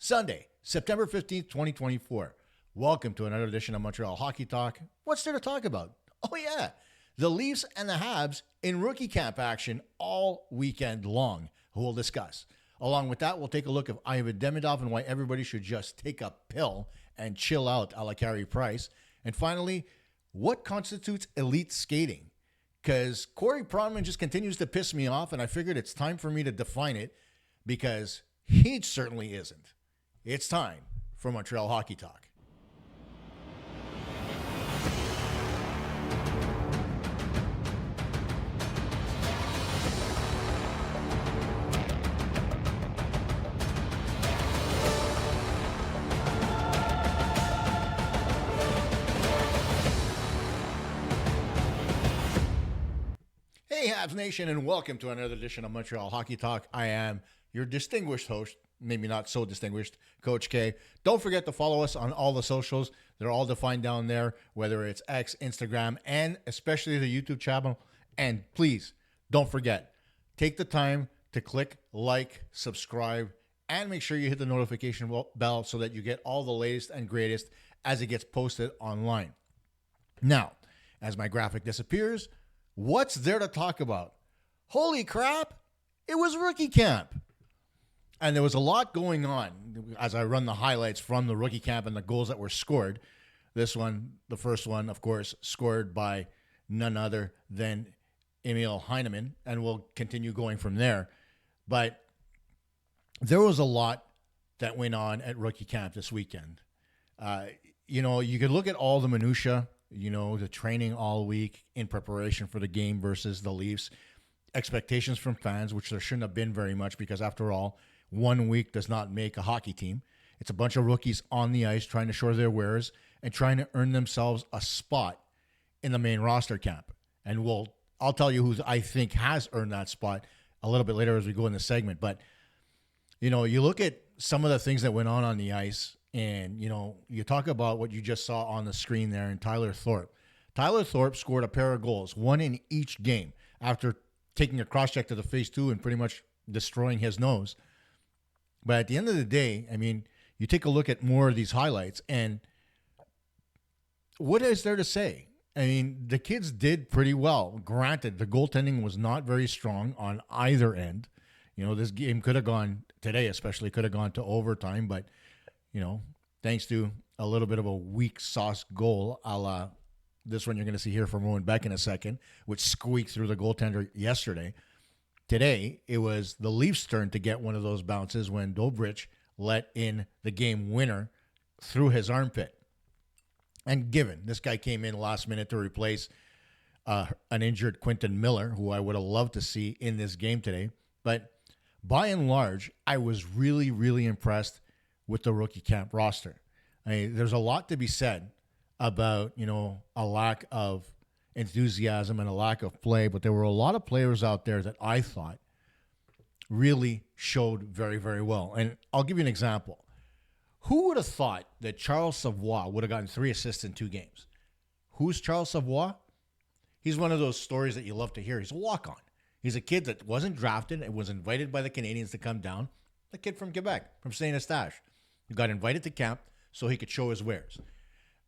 Sunday, September 15th, 2024. Welcome to another edition of Montreal Hockey Talk. What's there to talk about? Oh yeah, the Leafs and the Habs in rookie camp action all weekend long, who we'll discuss. Along with that, we'll take a look at Ivan Demidov and why everybody should just take a pill and chill out a la Carey Price. And finally, what constitutes elite skating? Because Corey Pronman just continues to piss me off, and I figured it's time for me to define it because he certainly isn't. It's time for Montreal Hockey Talk. Hey, Habs Nation, and welcome to another edition of Montreal Hockey Talk. I am your distinguished host, maybe not so distinguished, Coach K. Don't forget to follow us on all the socials. They're all defined down there, whether it's X, Instagram, and especially the YouTube channel. And please, don't forget, take the time to click like, subscribe, and make sure you hit the notification bell so that you get all the latest and greatest as it gets posted online. Now, as my graphic disappears, what's there to talk about? Holy crap, it was rookie camp. And there was a lot going on as I run the highlights from the rookie camp and the goals that were scored. This one, the first one, of course, scored by none other than Emil Heineman, and we'll continue going from there. But there was a lot that went on at rookie camp this weekend. You could look at all the minutia, the training all week in preparation for the game versus the Leafs, expectations from fans, which there shouldn't have been very much because, after all, 1 week does not make a hockey team. It's a bunch of rookies on the ice trying to show their wares and trying to earn themselves a spot in the main roster camp. And I'll tell you who I think has earned that spot a little bit later as we go in the segment. But, you look at some of the things that went on the ice, and, you talk about what you just saw on the screen there in Tyler Thorpe. Tyler Thorpe scored a pair of goals, one in each game, after taking a cross-check to the face too and pretty much destroying his nose. But at the end of the day, you take a look at more of these highlights, and what is there to say? The kids did pretty well. Granted, the goaltending was not very strong on either end. This game could have gone, today especially, could have gone to overtime, but, thanks to a little bit of a weak sauce goal, a la this one you're going to see here from Owen Beck in a second, which squeaked through the goaltender yesterday. Today, it was the Leafs' turn to get one of those bounces when Dobrich let in the game winner through his armpit. And given, this guy came in last minute to replace an injured Quentin Miller, who I would have loved to see in this game today. But by and large, I was really, really impressed with the rookie camp roster. There's a lot to be said about, a lack of enthusiasm and a lack of play, but there were a lot of players out there that I thought really showed very, very well. And I'll give you an example. Who would have thought that Charles Savoie would have gotten 3 assists in 2 games? Who's Charles Savoie? He's one of those stories that you love to hear. He's a walk-on. He's a kid that wasn't drafted and was invited by the Canadiens to come down. A kid from Quebec, from Saint Eustache. He got invited to camp so he could show his wares.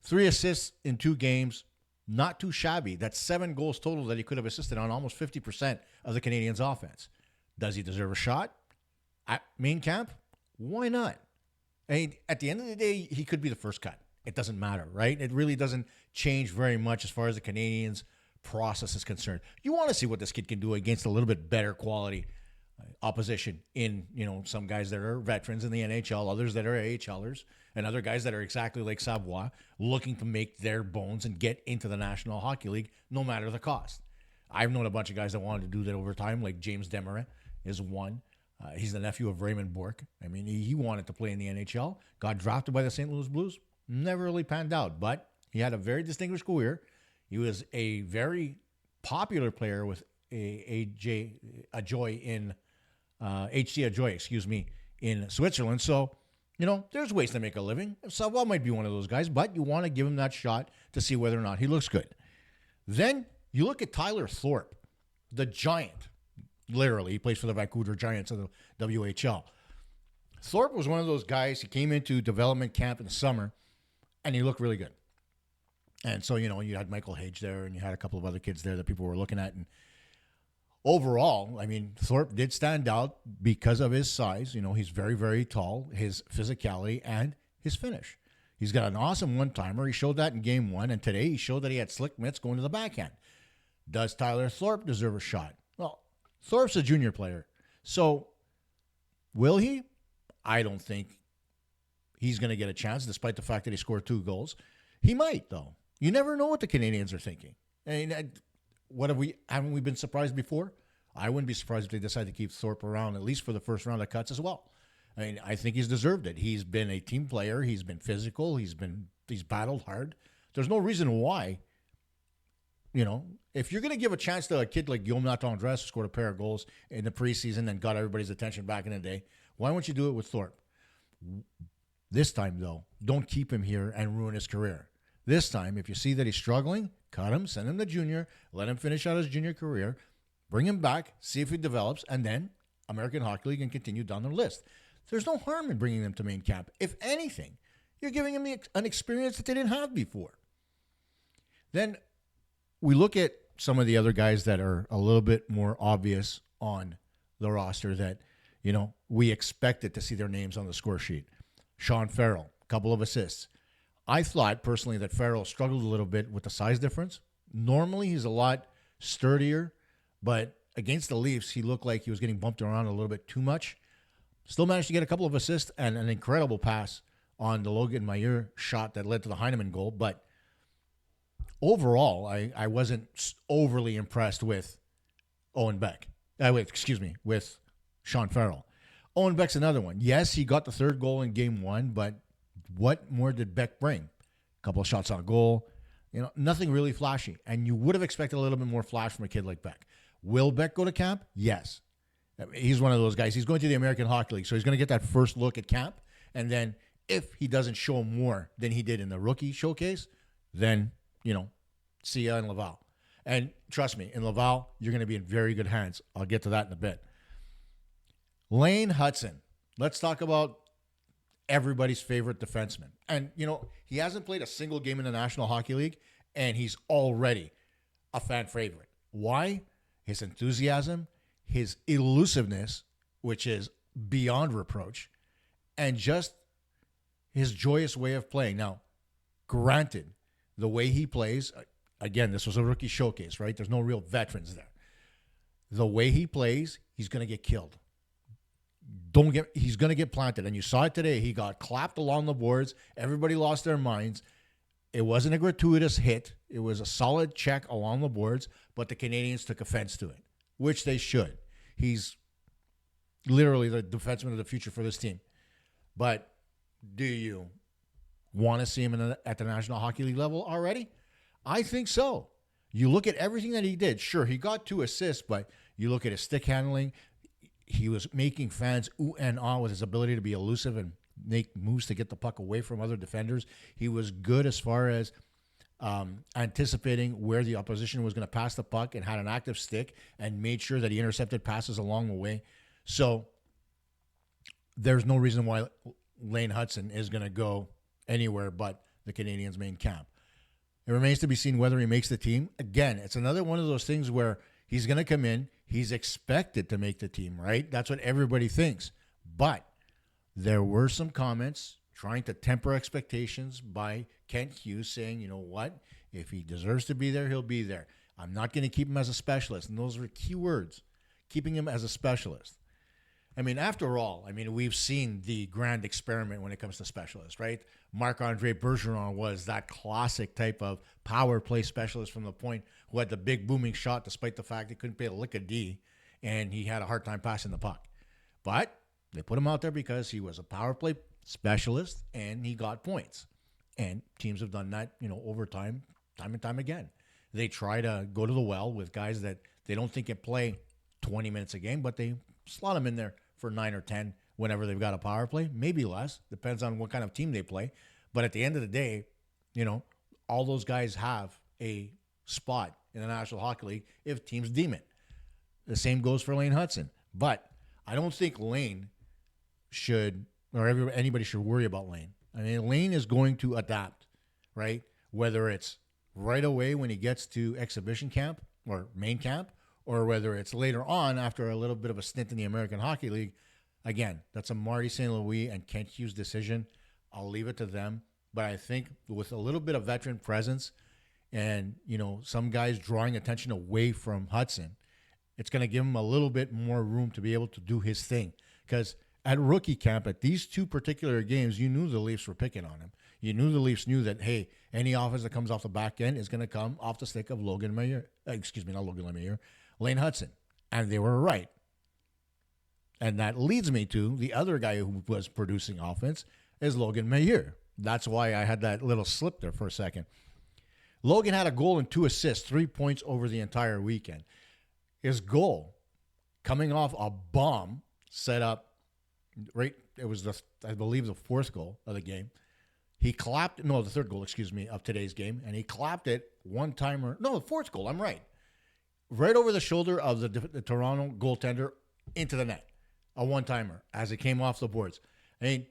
3 assists in 2 games. Not too shabby. That's 7 goals total that he could have assisted on, almost 50% of the Canadiens' offense. Does he deserve a shot at main camp? Why not? At the end of the day, he could be the first cut. It doesn't matter, right? It really doesn't change very much as far as the Canadiens' process is concerned. You want to see what this kid can do against a little bit better quality opposition in, some guys that are veterans in the NHL, others that are AHLers, and other guys that are exactly like Savoie, looking to make their bones and get into the National Hockey League no matter the cost. I've known a bunch of guys that wanted to do that over time, like James Desmarais is one. He's the nephew of Raymond Bourque. He wanted to play in the NHL, got drafted by the St. Louis Blues, never really panned out, but he had a very distinguished career. He was a very popular player with HC Ajoy, in Switzerland. So, there's ways to make a living. Savoie might be one of those guys, but you want to give him that shot to see whether or not he looks good. Then you look at Tyler Thorpe, the giant. Literally, he plays for the Vancouver Giants of the WHL. Thorpe was one of those guys. He came into development camp in the summer, and he looked really good. And so, you had Michael Hage there, and you had a couple of other kids there that people were looking at. And overall, I mean, Thorpe did stand out because of his size. He's very, very tall, his physicality, and his finish. He's got an awesome one-timer. He showed that in game 1, and today he showed that he had slick mitts going to the backhand. Does Tyler Thorpe deserve a shot? Well, Thorpe's a junior player. So, will he? I don't think he's going to get a chance, despite the fact that he scored 2 goals. He might, though. You never know what the Canadians are thinking. I mean, haven't we been surprised before? I wouldn't be surprised if they decide to keep Thorpe around, at least for the first round of cuts as well. I mean, I think he's deserved it. He's been a team player. He's been physical. He's battled hard. There's no reason why, if you're going to give a chance to a kid like Guillaume Nathan-Dress, who scored a pair of goals in the preseason and got everybody's attention back in the day, why won't you do it with Thorpe? This time, though, don't keep him here and ruin his career. This time, if you see that he's struggling, cut him, send him to junior, let him finish out his junior career, bring him back, see if he develops, and then American Hockey League and continue down the list. There's no harm in bringing them to main camp. If anything, you're giving them an experience that they didn't have before. Then we look at some of the other guys that are a little bit more obvious on the roster that, we expected to see their names on the score sheet. Sean Farrell, a couple of assists. I thought personally that Farrell struggled a little bit with the size difference. Normally he's a lot sturdier, but against the Leafs, he looked like he was getting bumped around a little bit too much. Still managed to get a couple of assists and an incredible pass on the Logan Mayer shot that led to the Heineman goal. But overall, I wasn't overly impressed with Owen Beck. With Sean Farrell. Owen Beck's another one. Yes, he got the 3rd goal in game 1, but what more did Beck bring? A couple of shots on goal. Nothing really flashy. And you would have expected a little bit more flash from a kid like Beck. Will Beck go to camp? Yes. He's one of those guys. He's going to the American Hockey League, so he's going to get that first look at camp. And then if he doesn't show more than he did in the rookie showcase, then, see ya in Laval. And trust me, in Laval, you're going to be in very good hands. I'll get to that in a bit. Lane Hutson. Let's talk about everybody's favorite defenseman. And, he hasn't played a single game in the National Hockey League, and he's already a fan favorite. Why? His enthusiasm, his elusiveness, which is beyond reproach, and just his joyous way of playing. Now, granted, the way he plays, again, this was a rookie showcase, right? There's no real veterans there. The way he plays, he's going to get killed. He's going to get planted. And you saw it today. He got clapped along the boards. Everybody lost their minds. It wasn't a gratuitous hit. It was a solid check along the boards, but the Canadians took offense to it, which they should. He's literally the defenseman of the future for this team. But do you want to see him at the National Hockey League level already? I think so. You look at everything that he did. Sure, he got 2 assists, but you look at his stick handling. He was making fans ooh and ah with his ability to be elusive and make moves to get the puck away from other defenders. He was good as far as anticipating where the opposition was going to pass the puck and had an active stick and made sure that he intercepted passes along the way. So there's no reason why Lane Hutson is going to go anywhere but the Canadiens' main camp. It remains to be seen whether he makes the team. Again, it's another one of those things where he's going to come in. He's expected to make the team, right? That's what everybody thinks. But there were some comments trying to temper expectations by Kent Hughes saying, you know what? If he deserves to be there, he'll be there. I'm not going to keep him as a specialist. And those are key words, keeping him as a specialist. I mean, after all, we've seen the grand experiment when it comes to specialists, right? Marc-Andre Bergeron was that classic type of power play specialist from the point who had the big booming shot despite the fact he couldn't play a lick of D, and he had a hard time passing the puck. But they put him out there because he was a power play specialist, and he got points. And teams have done that, over time and time again. They try to go to the well with guys that they don't think can play 20 minutes a game, but they slot them in there for 9 or 10 whenever they've got a power play, maybe less, depends on what kind of team they play. But at the end of the day, all those guys have a spot in the National Hockey League if teams deem it. The same goes for Lane Hutson. But I don't think Lane anybody should worry about Lane. I mean, Lane is going to adapt, right? Whether it's right away when he gets to exhibition camp or main camp, or whether it's later on after a little bit of a stint in the American Hockey League. Again, that's a Marty St. Louis and Kent Hughes decision. I'll leave it to them. But I think with a little bit of veteran presence and, some guys drawing attention away from Hudson, it's going to give him a little bit more room to be able to do his thing. Because at rookie camp, at these two particular games, you knew the Leafs were picking on him. You knew the Leafs knew that, hey, any offense that comes off the back end is going to come off the stick of Lane Hudson. And they were right. And that leads me to the other guy who was producing offense is Logan Mailloux. That's why I had that little slip there for a second. Logan had a goal and 2 assists, 3 points over the entire weekend. His goal, coming off a bomb set up, right? It was I believe the fourth goal of the game. The third goal, of today's game. And he clapped it the fourth goal, I'm right. Right over the shoulder of the Toronto goaltender into the net. A one-timer as it came off the boards. I mean,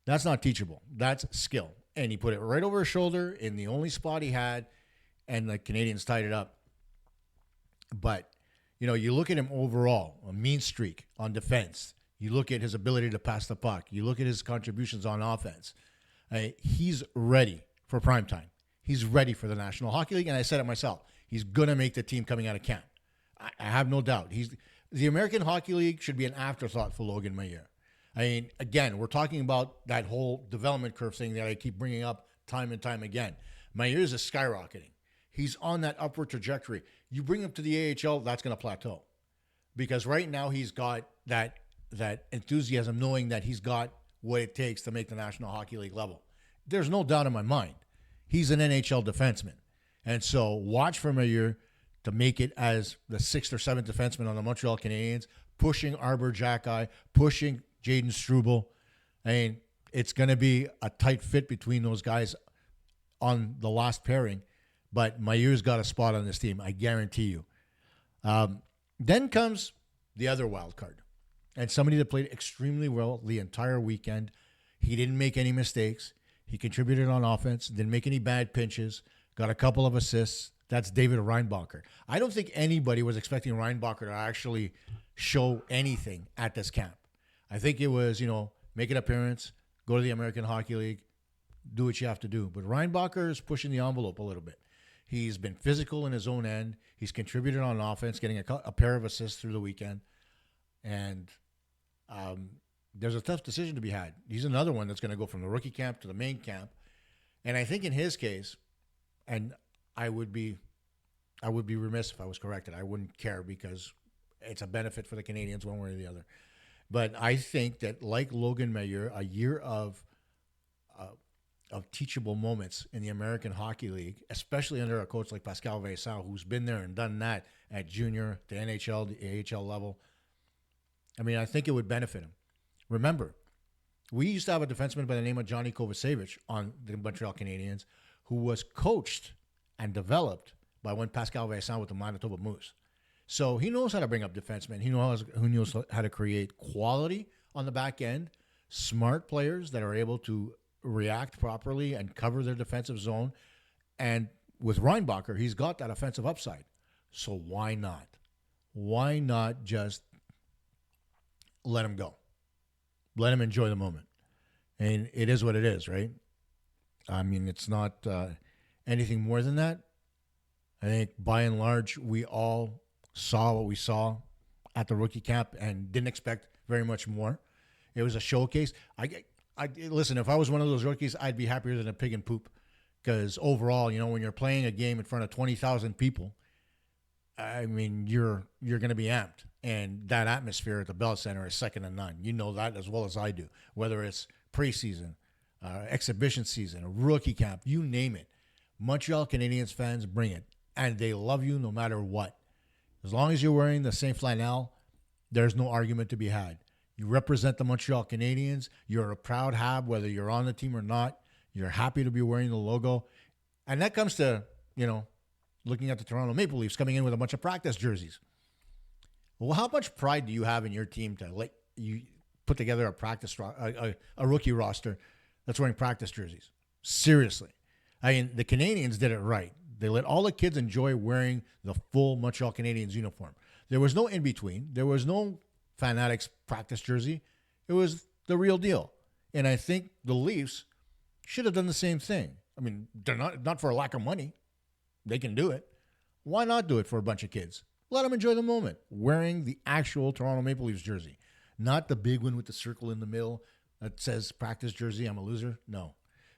that's not teachable. That's skill. And he put it right over his shoulder in the only spot he had, and the Canadiens tied it up. But, you look at him overall, a mean streak on defense. You look at his ability to pass the puck. You look at his contributions on offense. He's ready for prime time. He's ready for the National Hockey League, and I said it myself. He's going to make the team coming out of camp. I have no doubt. The American Hockey League should be an afterthought for Logan Mailloux. I mean, again, we're talking about that whole development curve thing that I keep bringing up time and time again. Mailloux is skyrocketing. He's on that upward trajectory. You bring him to the AHL, that's going to plateau. Because right now he's got that enthusiasm knowing that he's got what it takes to make the National Hockey League level. There's no doubt in my mind. He's an NHL defenseman. And so watch for Mailloux to make it as the 6th or 7th defenseman on the Montreal Canadiens, pushing Arbor Xhekaj, pushing Jaden Struble. I mean, it's going to be a tight fit between those guys on the last pairing, but Mailloux's got a spot on this team, I guarantee you. Then comes the other wild card, and somebody that played extremely well the entire weekend. He didn't make any mistakes. He contributed on offense, didn't make any bad pinches, got a couple of assists. That's David Reinbacher. I don't think anybody was expecting Reinbacher to actually show anything at this camp. I think it was, make an appearance, go to the American Hockey League, do what you have to do. But Reinbacher is pushing the envelope a little bit. He's been physical in his own end. He's contributed on offense, getting a pair of assists through the weekend. And there's a tough decision to be had. He's another one that's going to go from the rookie camp to the main camp. And I think in his case, and I would be remiss if I was corrected. I wouldn't care because it's a benefit for the Canadiens one way or the other. But I think that like Logan Mailloux, a year of teachable moments in the American Hockey League, especially under a coach like Pascal Vincent, who's been there and done that at junior, the NHL, the AHL level. I mean, I think it would benefit him. Remember, we used to have a defenseman by the name of Johnny Kovacevic on the Montreal Canadiens who was coached and developed by one Pascal Vincent with the Manitoba Moose. So he knows how to bring up defensemen. He knows how to create quality on the back end, smart players that are able to react properly and cover their defensive zone. And with Reinbacher, he's got that offensive upside. So why not? Why not just let him go? Let him enjoy the moment. And it is what it is, right? I mean, it's not anything more than that. I think by and large, we all saw what we saw at the rookie camp and didn't expect very much more. It was a showcase. Listen, if I was one of those rookies, I'd be happier than a pig in poop because overall, when you're playing a game in front of 20,000 people, I mean, you're going to be amped. And that atmosphere at the Bell Center is second to none. You know that as well as I do, whether it's preseason, exhibition season, rookie camp, you name it. Montreal Canadiens fans bring it, and they love you no matter what. As long as you're wearing the same flannel, there's no argument to be had. You represent the Montreal Canadiens. You're a proud Hab, whether you're on the team or not. You're happy to be wearing the logo. And that comes to, looking at the Toronto Maple Leafs coming in with a bunch of practice jerseys. Well, how much pride do you have in your team to let you put together a rookie roster that's wearing practice jerseys. Seriously. I mean, the Canadians did it right. They let all the kids enjoy wearing the full Montreal Canadiens uniform. There was no in-between. There was no Fanatics practice jersey. It was the real deal. And I think the Leafs should have done the same thing. I mean, they're not for a lack of money. They can do it. Why not do it for a bunch of kids? Let them enjoy the moment wearing the actual Toronto Maple Leafs jersey, not the big one with the circle in the middle that says practice jersey, I'm a loser. No.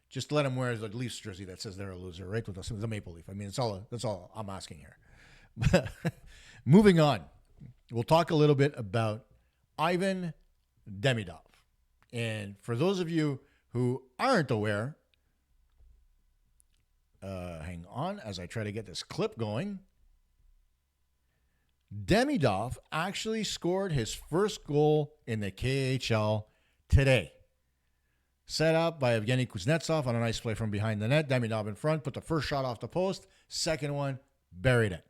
Just let them wear the Leafs jersey that says they're a loser, right? With the Maple Leaf. I mean, that's all I'm asking here. Moving on, we'll talk a little bit about Ivan Demidov. And for those of you who aren't aware, hang on as I try to get this clip going. Demidov actually scored his first goal in the KHL today. Set up by Evgeny Kuznetsov on a nice play from behind the net. Demidov in front, put the first shot off the post. Second one, buried it.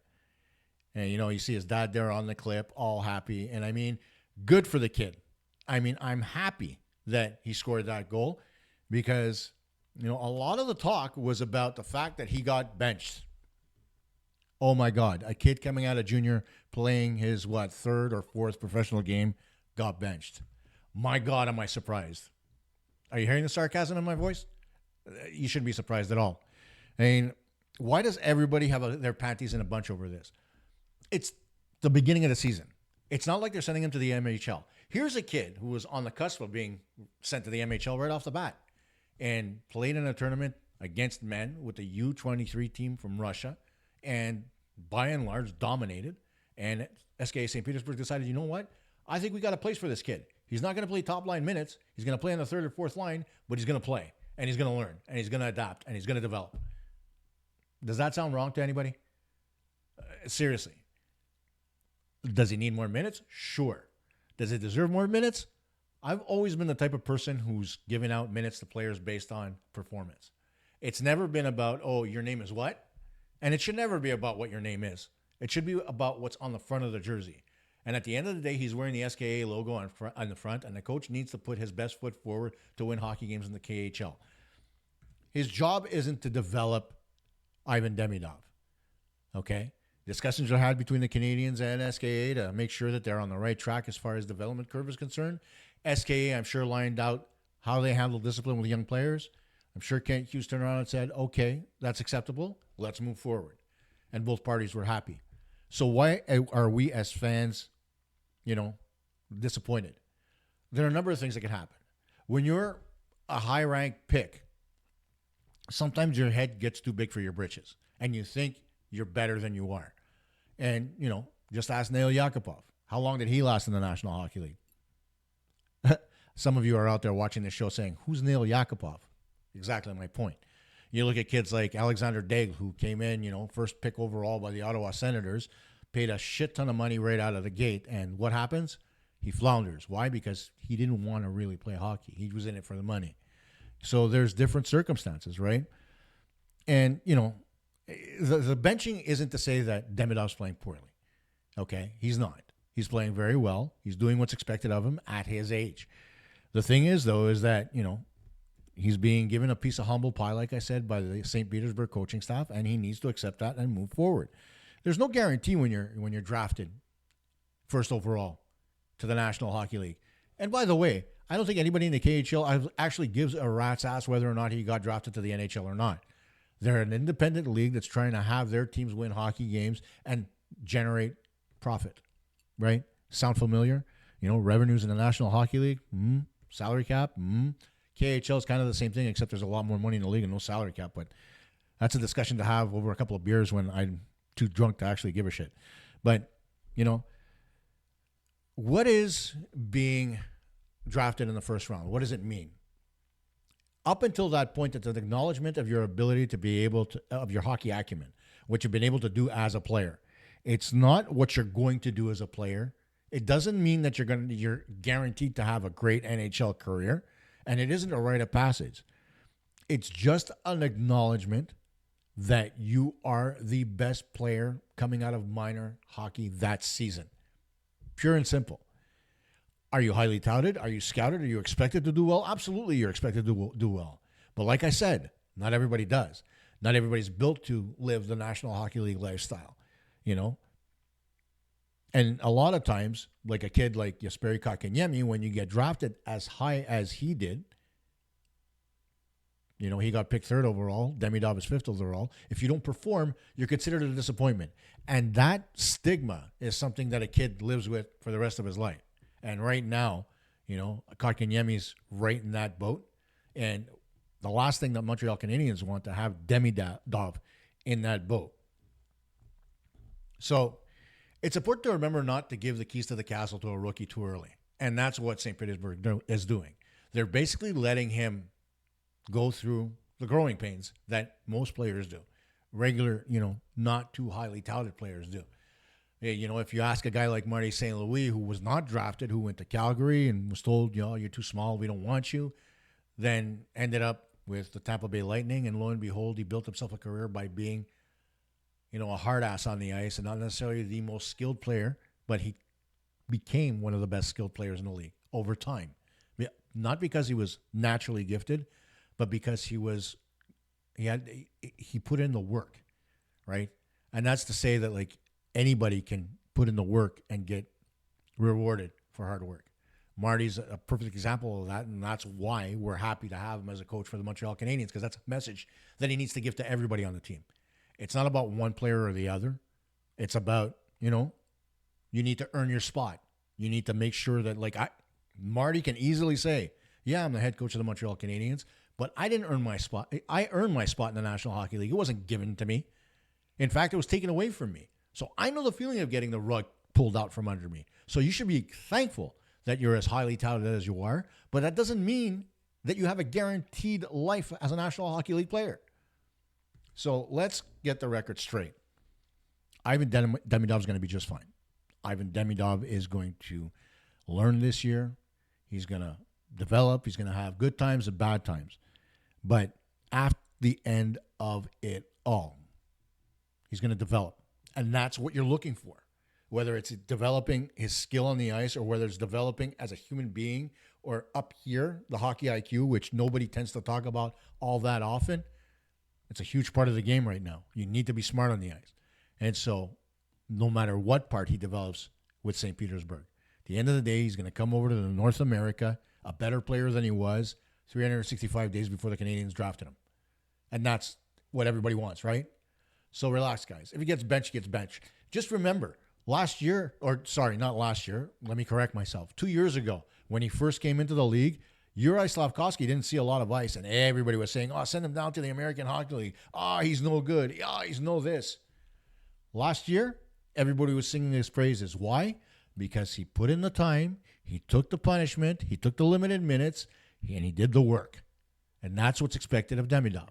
And, you see his dad there on the clip, all happy. And, I mean, good for the kid. I mean, I'm happy that he scored that goal because, a lot of the talk was about the fact that he got benched. Oh, my God. A kid coming out of junior playing his, third or fourth professional game got benched. My God, am I surprised. Are you hearing the sarcasm in my voice? You shouldn't be surprised at all. I mean, why does everybody have their panties in a bunch over this? It's the beginning of the season. It's not like they're sending him to the MHL. Here's a kid who was on the cusp of being sent to the MHL right off the bat and played in a tournament against men with the U-23 team from Russia and by and large dominated. And SKA St. Petersburg decided, you know what? I think we got a place for this kid. He's not going to play top line minutes. He's going to play on the third or fourth line, but he's going to play and he's going to learn and he's going to adapt and he's going to develop. Does that sound wrong to anybody? Seriously. Does he need more minutes? Sure. Does he deserve more minutes? I've always been the type of person who's giving out minutes to players based on performance. It's never been about, oh, your name is what? And it should never be about what your name is. It should be about what's on the front of the jersey. And at the end of the day, he's wearing the SKA logo on the front, and the coach needs to put his best foot forward to win hockey games in the KHL. His job isn't to develop Ivan Demidov, okay? Discussions are had between the Canadians and SKA to make sure that they're on the right track as far as development curve is concerned. SKA, I'm sure, lined out how they handle discipline with young players. I'm sure Kent Hughes turned around and said, okay, that's acceptable. Let's move forward. And both parties were happy. So why are we as fans, disappointed? There are a number of things that can happen. When you're a high-ranked pick, sometimes your head gets too big for your britches, and you think you're better than you are. And, just ask Nail Yakupov. How long did he last in the National Hockey League? Some of you are out there watching this show saying, who's Nail Yakupov? Exactly my point. You look at kids like Alexander Daigle, who came in, first pick overall by the Ottawa Senators, paid a shit ton of money right out of the gate. And what happens? He flounders. Why? Because he didn't want to really play hockey. He was in it for the money. So there's different circumstances, right? And, the benching isn't to say that Demidov's playing poorly. Okay? He's not. He's playing very well. He's doing what's expected of him at his age. The thing is, though, is that, he's being given a piece of humble pie, like I said, by the St. Petersburg coaching staff, and he needs to accept that and move forward. There's no guarantee when you're drafted first overall to the National Hockey League. And by the way, I don't think anybody in the KHL actually gives a rat's ass whether or not he got drafted to the NHL or not. They're an independent league that's trying to have their teams win hockey games and generate profit, right? Sound familiar? Revenues in the National Hockey League, salary cap, KHL is kind of the same thing, except there's a lot more money in the league and no salary cap. But that's a discussion to have over a couple of beers when I'm too drunk to actually give a shit. But, what is being drafted in the first round? What does it mean? Up until that point, it's an acknowledgement of your ability to be able to, of your hockey acumen, what you've been able to do as a player. It's not what you're going to do as a player. It doesn't mean that you're guaranteed to have a great NHL career. And it isn't a rite of passage. It's just an acknowledgement that you are the best player coming out of minor hockey that season. Pure and simple. Are you highly touted? Are you scouted? Are you expected to do well? Absolutely, you're expected to do well. But like I said, not everybody does. Not everybody's built to live the National Hockey League lifestyle, you know? And a lot of times, like a kid like Jesperi Kotkaniemi, when you get drafted as high as he did, you know, he got picked 3rd overall. Demidov is 5th overall. If you don't perform, you're considered a disappointment. And that stigma is something that a kid lives with for the rest of his life. And right now, you know, Kotkaniemi's right in that boat. And the last thing that Montreal Canadiens want to have Demidov in that boat. So it's important to remember not to give the keys to the castle to a rookie too early. And that's what St. Petersburg is doing. They're basically letting him go through the growing pains that most players do. Regular, you know, not too highly touted players do. You know, if you ask a guy like Marty St. Louis, who was not drafted, who went to Calgary and was told, you know, you're too small, we don't want you, then ended up with the Tampa Bay Lightning, and lo and behold, he built himself a career by being, you know, a hard ass on the ice and not necessarily the most skilled player, but he became one of the best skilled players in the league over time. Not because he was naturally gifted, but because he put in the work, right? And that's to say that, like, anybody can put in the work and get rewarded for hard work. Marty's a perfect example of that, and that's why we're happy to have him as a coach for the Montreal Canadiens, because that's a message that he needs to give to everybody on the team. It's not about one player or the other. It's about, you know, you need to earn your spot. You need to make sure that, like, Marty can easily say, yeah, I'm the head coach of the Montreal Canadiens, but I didn't earn my spot. I earned my spot in the National Hockey League. It wasn't given to me. In fact, it was taken away from me. So I know the feeling of getting the rug pulled out from under me. So you should be thankful that you're as highly touted as you are, but that doesn't mean that you have a guaranteed life as a National Hockey League player. So let's get the record straight. Ivan Demidov is going to be just fine. Ivan Demidov is going to learn this year. He's going to develop. He's going to have good times and bad times. But at the end of it all, he's going to develop. And that's what you're looking for. Whether it's developing his skill on the ice or whether it's developing as a human being or up here, the hockey IQ, which nobody tends to talk about all that often. It's a huge part of the game right now. You need to be smart on the ice. And so no matter what part he develops with St. Petersburg, at the end of the day, he's going to come over to North America, a better player than he was 365 days before the Canadiens drafted him. And that's what everybody wants, right? So relax, guys. If he gets benched, he gets benched. Just remember, not last year. Let me correct myself. 2 years ago, when he first came into the league, Juraj Slafkovsky didn't see a lot of ice, and everybody was saying, oh, send him down to the American Hockey League. Oh, he's no good. Oh, he's no this. Last year, everybody was singing his praises. Why? Because he put in the time, he took the punishment, he took the limited minutes, and he did the work. And that's what's expected of Demidov.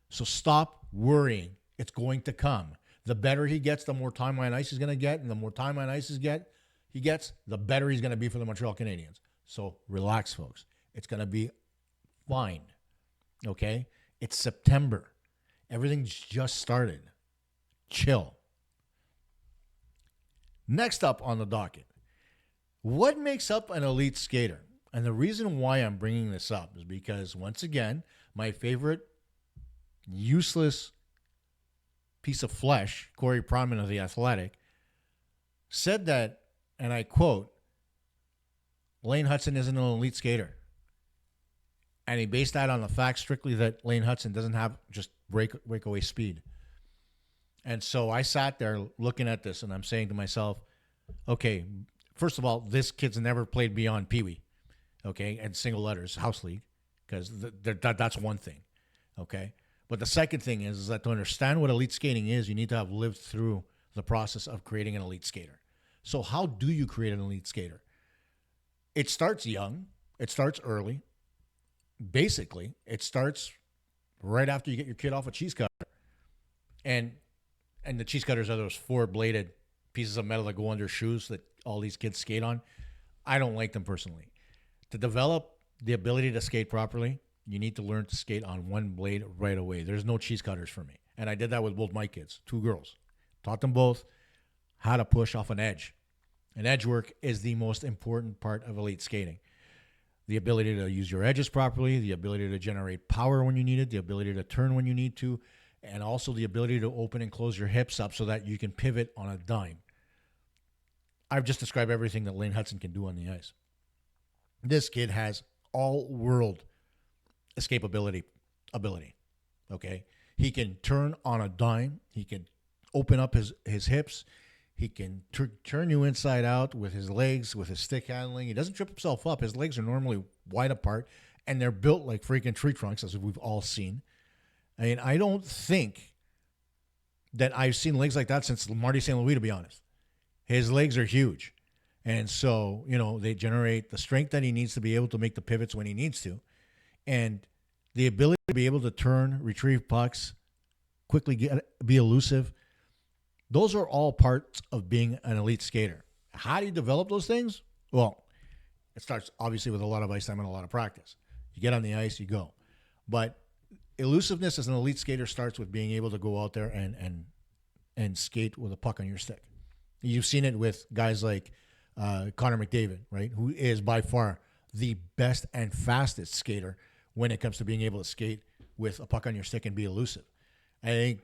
So stop worrying. It's going to come. The better he gets, the more time on ice he's going to get, and the more time on ice he gets, the better he's going to be for the Montreal Canadiens. So relax, folks. It's going to be fine. Okay? It's September. Everything's just started. Chill. Next up on the docket, what makes up an elite skater? And the reason why I'm bringing this up is because, once again, my favorite useless piece of flesh, Corey Pronman of The Athletic, said that, and I quote, Lane Hutson isn't an elite skater. And he based that on the fact strictly that Lane Hutson doesn't have just breakaway speed. And so I sat there looking at this, and I'm saying to myself, okay, first of all, this kid's never played beyond Pee Wee, okay, and single letters, house league, because that's one thing, okay? But the second thing is that to understand what elite skating is, you need to have lived through the process of creating an elite skater. So how do you create an elite skater? It starts young. It starts early. Basically, it starts right after you get your kid off a cheese cutter. And the cheese cutters are those four-bladed pieces of metal that go under shoes that all these kids skate on. I don't like them personally. To develop the ability to skate properly, you need to learn to skate on one blade right away. There's no cheese cutters for me. And I did that with both my kids, two girls. Taught them both how to push off an edge. And edge work is the most important part of elite skating. The ability to use your edges properly, the ability to generate power when you need it, the ability to turn when you need to, and also the ability to open and close your hips up so that you can pivot on a dime. I've just described everything that Lane Hutson can do on the ice. This kid has all-world escapability ability, okay? He can turn on a dime. He can open up his hips. He can turn you inside out with his legs, with his stick handling. He doesn't trip himself up. His legs are normally wide apart, and they're built like freaking tree trunks, as we've all seen. I mean, I don't think that I've seen legs like that since Marty St. Louis, to be honest. His legs are huge. And so, they generate the strength that he needs to be able to make the pivots when he needs to. And the ability to be able to turn, retrieve pucks, quickly be elusive. Those are all parts of being an elite skater. How do you develop those things? Well, it starts obviously with a lot of ice time and a lot of practice. You get on the ice, you go. But elusiveness as an elite skater starts with being able to go out there and skate with a puck on your stick. You've seen it with guys like Connor McDavid, right? Who is by far the best and fastest skater when it comes to being able to skate with a puck on your stick and be elusive. I think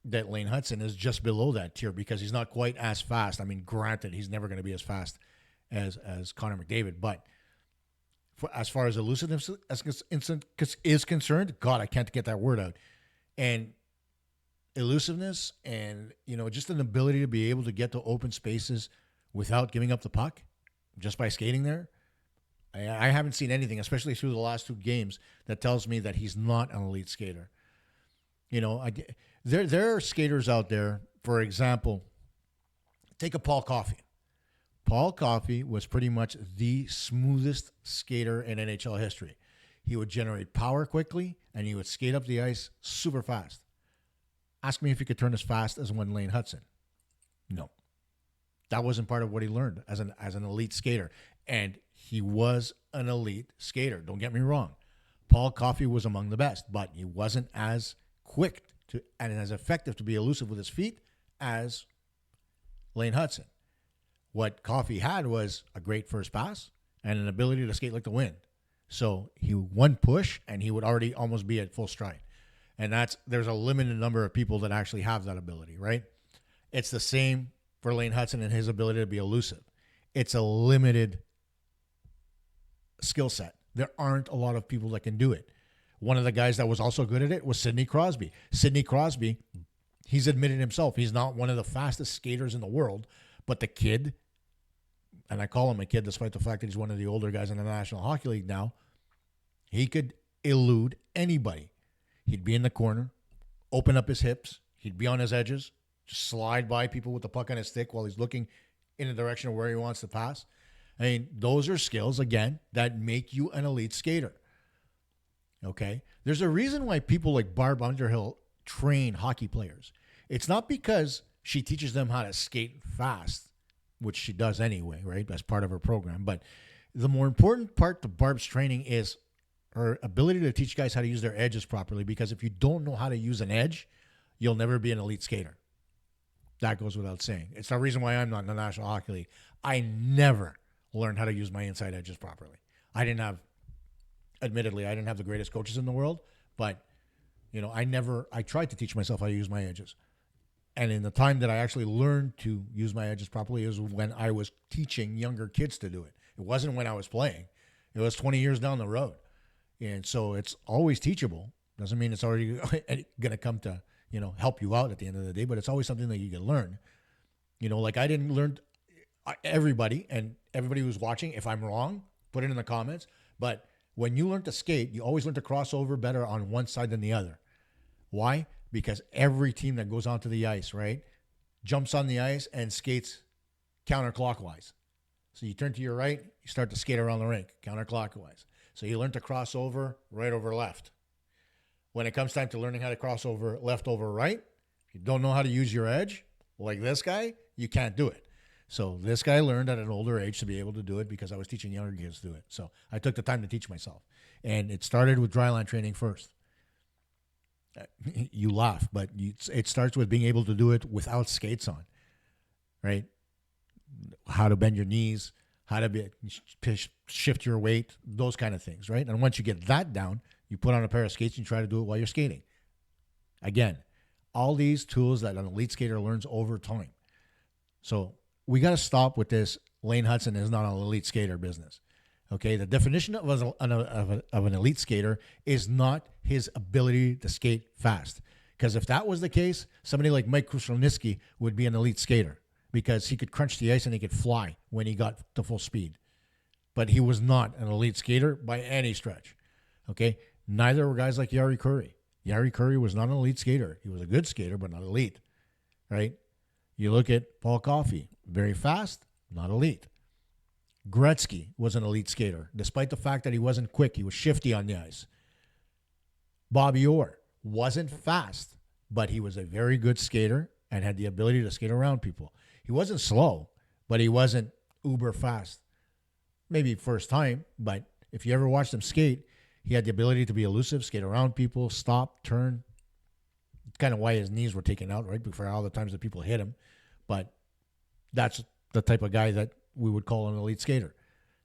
that Lane Hutson is just below that tier because he's not quite as fast. I mean, granted, he's never going to be as fast as Connor McDavid, but as far as elusiveness is concerned, God, I can't get that word out. And elusiveness and, just an ability to be able to get to open spaces without giving up the puck just by skating there. I haven't seen anything, especially through the last 2 games, that tells me that he's not an elite skater. There are skaters out there, for example, take a Paul Coffey. Paul Coffey was pretty much the smoothest skater in NHL history. He would generate power quickly, and he would skate up the ice super fast. Ask me if he could turn as fast as one Lane Hutson. No. That wasn't part of what he learned as an elite skater. And he was an elite skater. Don't get me wrong. Paul Coffey was among the best, but he wasn't as quick and as effective to be elusive with his feet as Lane Hutson. What Coffey had was a great first pass and an ability to skate like the wind. So he one push and he would already almost be at full stride. And there's a limited number of people that actually have that ability, right? It's the same for Lane Hutson and his ability to be elusive. It's a limited skill set. There aren't a lot of people that can do it. One of the guys that was also good at it was Sidney Crosby. Sidney Crosby, he's admitted himself, he's not one of the fastest skaters in the world, but the kid, and I call him a kid despite the fact that he's one of the older guys in the National Hockey League now, he could elude anybody. He'd be in the corner, open up his hips, he'd be on his edges, just slide by people with the puck on his stick while he's looking in the direction of where he wants to pass. I mean, those are skills, again, that make you an elite skater. Okay? There's a reason why people like Barb Underhill train hockey players. It's not because she teaches them how to skate fast, which she does anyway, right? That's part of her program. But the more important part to Barb's training is her ability to teach guys how to use their edges properly, because if you don't know how to use an edge, you'll never be an elite skater. That goes without saying. It's the reason why I'm not in the National Hockey League. I never learned how to use my inside edges properly. Admittedly, I didn't have the greatest coaches in the world, but, I tried to teach myself how to use my edges. And in the time that I actually learned to use my edges properly is when I was teaching younger kids to do it. It wasn't when I was playing. It was 20 years down the road. And so it's always teachable. Doesn't mean it's already going to come to, help you out at the end of the day, but it's always something that you can learn. Like I didn't learn, everybody who's watching, if I'm wrong, put it in the comments. But when you learn to skate, you always learn to cross over better on one side than the other. Why? Because every team that goes onto the ice, right, jumps on the ice and skates counterclockwise. So you turn to your right, you start to skate around the rink counterclockwise. So you learn to cross over right over left. When it comes time to learning how to cross over left over right, if you don't know how to use your edge, like this guy, you can't do it. So this guy learned at an older age to be able to do it because I was teaching younger kids to do it. So I took the time to teach myself. And it started with dryland training first. You laugh, but it starts with being able to do it without skates on, right? how to bend your knees, how to shift your weight, those kind of things, right? And once you get that down, you put on a pair of skates and you try to do it while you're skating. Again, all these tools that an elite skater learns over time. So we got to stop with this Lane Hudson is not an elite skater business. Okay, the definition of an elite skater is not his ability to skate fast. Because if that was the case, somebody like Mike Krushelnyski would be an elite skater because he could crunch the ice and he could fly when he got to full speed. But he was not an elite skater by any stretch. Okay, neither were guys like Jari Kurri. Jari Kurri was not an elite skater. He was a good skater, but not elite. Right? You look at Paul Coffey, very fast, not elite. Gretzky was an elite skater, despite the fact that he wasn't quick. He was shifty on the ice. Bobby Orr wasn't fast, but he was a very good skater and had the ability to skate around people. He wasn't slow, but he wasn't uber fast. Maybe first time, but if you ever watched him skate, he had the ability to be elusive, skate around people, stop, turn. Kind of why his knees were taken out, right? Before all the times that people hit him. But that's the type of guy that we would call an elite skater.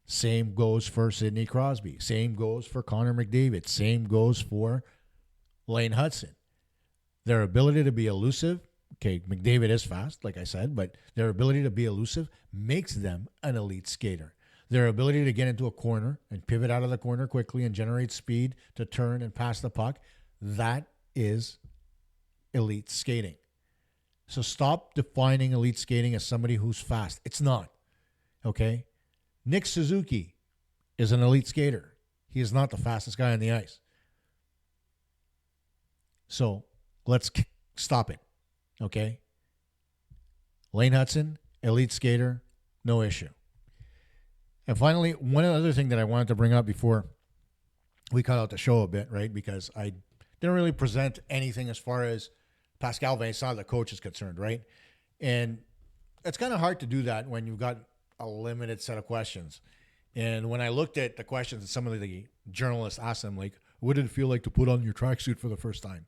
Same goes for Sidney Crosby. Same goes for Connor McDavid. Same goes for Lane Hudson. Their ability to be elusive, okay, McDavid is fast, like I said, but their ability to be elusive makes them an elite skater. Their ability to get into a corner and pivot out of the corner quickly and generate speed to turn and pass the puck, that is elite skating. So stop defining elite skating as somebody who's fast. It's not. Okay? Nick Suzuki is an elite skater. He is not the fastest guy on the ice. So let's stop it. Okay? Lane Hudson, elite skater, no issue. And finally, one other thing that I wanted to bring up before we cut out the show a bit, right? Because I didn't really present anything as far as Pascal Vincent, the coach, is concerned, right? And it's kind of hard to do that when you've got a limited set of questions. And when I looked at the questions that some of the journalists asked them, like, what did it feel like to put on your tracksuit for the first time?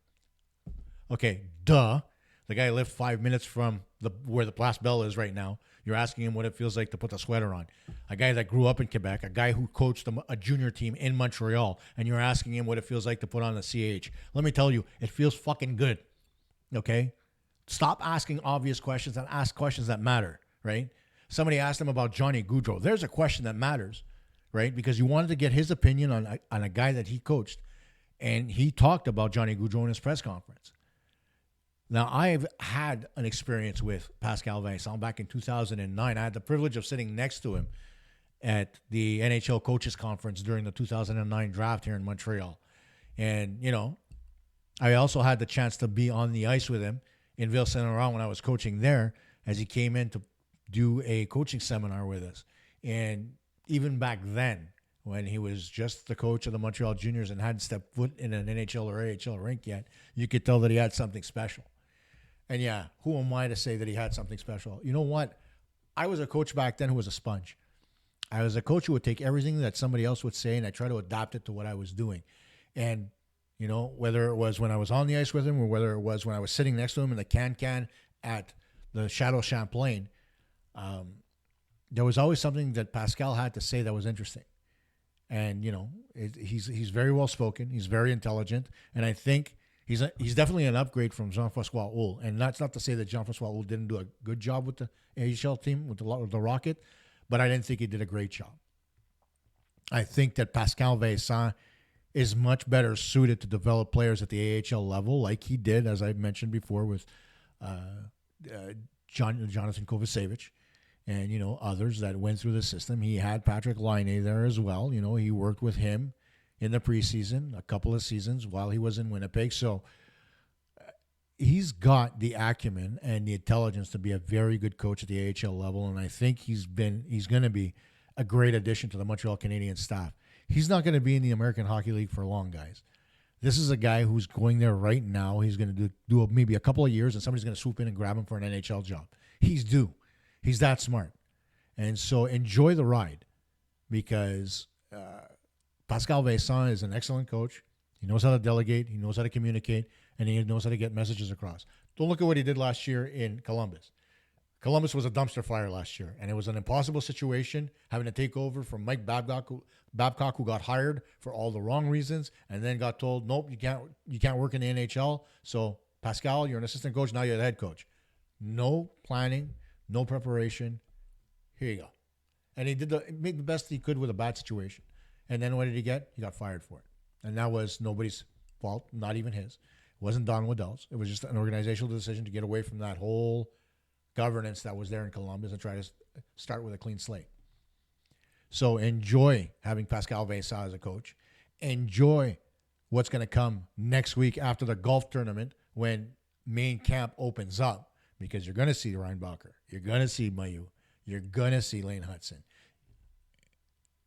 Okay, duh. The guy lived 5 minutes from where the Place Belle is right now. You're asking him what it feels like to put the sweater on. A guy that grew up in Quebec, a guy who coached a junior team in Montreal, and you're asking him what it feels like to put on the CH. Let me tell you, it feels fucking good. Okay? Stop asking obvious questions and ask questions that matter, right? Somebody asked him about Johnny Gaudreau. There's a question that matters, right? Because you wanted to get his opinion on a guy that he coached, and he talked about Johnny Gaudreau in his press conference. Now, I've had an experience with Pascal Vincent back in 2009. I had the privilege of sitting next to him at the NHL Coaches Conference during the 2009 draft here in Montreal. And, you know, I also had the chance to be on the ice with him in Ville Saint-Laurent when I was coaching there as he came in to do a coaching seminar with us. And even back then, when he was just the coach of the Montreal Juniors and hadn't stepped foot in an NHL or AHL rink yet, you could tell that he had something special. And yeah, who am I to say that he had something special? You know what? I was a coach back then who was a sponge. I was a coach who would take everything that somebody else would say and I try to adapt it to what I was doing. And, you know, whether it was when I was on the ice with him or whether it was when I was sitting next to him in the can at the Chateau Champlain, there was always something that Pascal had to say that was interesting. And, you know, he's very well spoken. He's very intelligent. And I think he's definitely an upgrade from Jean-François Houle. And that's not to say that Jean-François Houle didn't do a good job with the AHL team, with the Rocket, but I didn't think he did a great job. I think that Pascal Vincent is much better suited to develop players at the AHL level, like he did, as I mentioned before, with Jonathan Kovacevic and, you know, others that went through the system. He had Patrick Laine there as well. You know, he worked with him in the preseason, a couple of seasons while he was in Winnipeg. So he's got the acumen and the intelligence to be a very good coach at the AHL level. And I think he's going to be a great addition to the Montreal Canadiens staff. He's not going to be in the American Hockey League for long, guys. This is a guy who's going there right now. He's going to do maybe a couple of years and somebody's going to swoop in and grab him for an NHL job. He's due. He's that smart. And so enjoy the ride because Pascal Vincent is an excellent coach. He knows how to delegate. He knows how to communicate. And he knows how to get messages across. Don't look at what he did last year in Columbus. Columbus was a dumpster fire last year, and it was an impossible situation having to take over from Mike Babcock, who got hired for all the wrong reasons, and then got told, nope, you can't work in the NHL. So Pascal, you're an assistant coach, now you're the head coach. No planning, no preparation. Here you go. And he made the best he could with a bad situation. And then what did he get? He got fired for it. And that was nobody's fault, not even his. It wasn't Don Waddell's. It was just an organizational decision to get away from that whole governance that was there in Columbus and try to start with a clean slate. So enjoy having Pascal Vincent as a coach. Enjoy what's going to come next week after the golf tournament when main camp opens up, because you're going to see Ryan Balker. You're going to see Mayu. You're going to see Lane Hudson.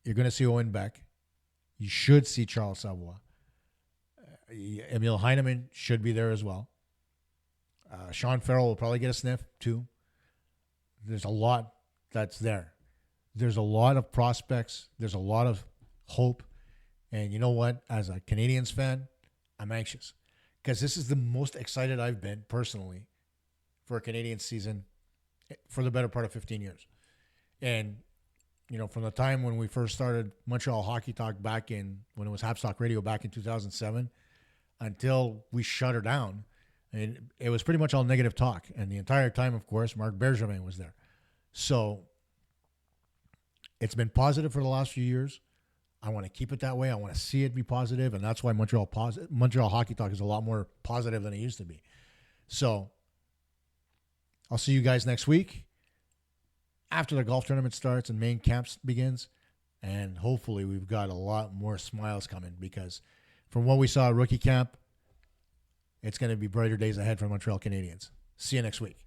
You're going to see Owen Beck. You should see Charles Savoie. Emil Heineman should be there as well. Sean Farrell will probably get a sniff too. There's a lot that's there. There's a lot of prospects. There's a lot of hope. And you know what? As a Canadiens fan, I'm anxious because this is the most excited I've been personally for a Canadian season for the better part of 15 years. And, you know, from the time when we first started Montreal Hockey Talk when it was Habs Talk Radio back in 2007 until we shut her down, and it was pretty much all negative talk. And the entire time, of course, Marc Bergevin was there. So it's been positive for the last few years. I want to keep it that way. I want to see it be positive. And that's why Montreal Hockey Talk is a lot more positive than it used to be. So I'll see you guys next week after the golf tournament starts and main camp begins. And hopefully we've got a lot more smiles coming, because from what we saw at rookie camp, it's going to be brighter days ahead for Montreal Canadiens. See you next week.